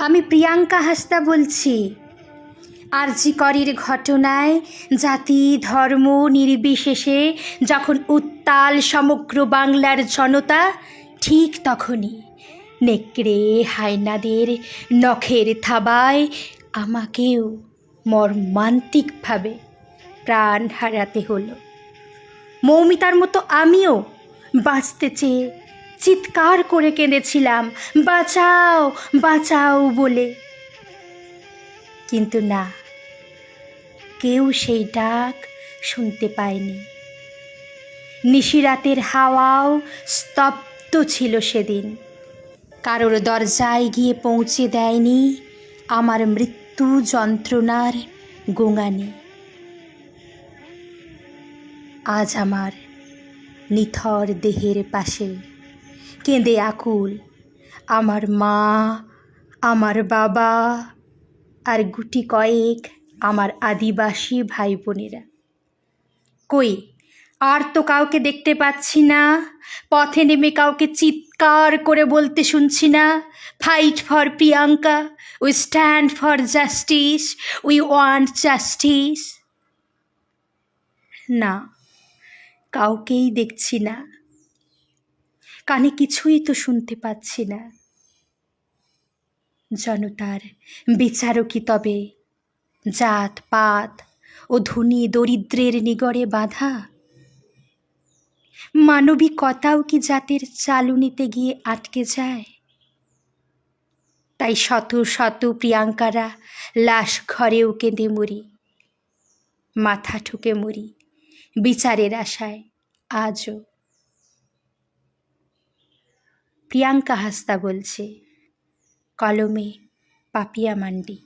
আমি প্রিয়াঙ্কা হাসদা বলছি। আরজি করের ঘটনায় জাতি ধর্ম নির্বিশেষে যখন উত্তাল সমগ্র বাংলার জনতা, ঠিক তখনই নেকড়ে হায়নাদের নখের থাবায় আমাকেও মর্মান্তিকভাবে প্রাণ হারাতে হলো। মৌমিতার মতো আমিও বাঁচতে চেয়ে চিৎকার করে কেঁদেছিলাম, বাঁচাও বাঁচাও বলে। কিন্তু না, কেউ সেই ডাক শুনতে পায়নি। নিশিরাতের হাওয়াও স্তব্ধ ছিল সেদিন। কারোর দরজায় গিয়ে পৌঁছে দেয়নি আমার মৃত্যু যন্ত্রণার গোঙানি। আজ আমার নিথর দেহের পাশে কেঁদে আকুল আমার মা, আমার বাবা আর গুটি কয়েক আমার আদিবাসী ভাই বোনেরা। কই, আর তো কাউকে দেখতে পাচ্ছি না। পথে নেমে কাউকে চিৎকার করে বলতে শুনছি না, fight for Priyanka, we stand for justice, we want justice. না, কাউকেই দেখছি না, কানে কিছুই তো শুনতে পাচ্ছি না। জনতার বিচারও কি তবে জাত পাত ও ধনী দরিদ্রের নিগড়ে বাঁধা? মানবিকতাও কি জাতের চালুনিতে গিয়ে আটকে যায়? তাই শত শত প্রিয়াঙ্কারা লাশ ঘরেও কেঁদে মরি, মাথা ঠুকে মরি বিচারের আশায় আজও। প্রিয়াঙ্কা হাসদা বলছে, কলমে পাপিয়া মান্ডি।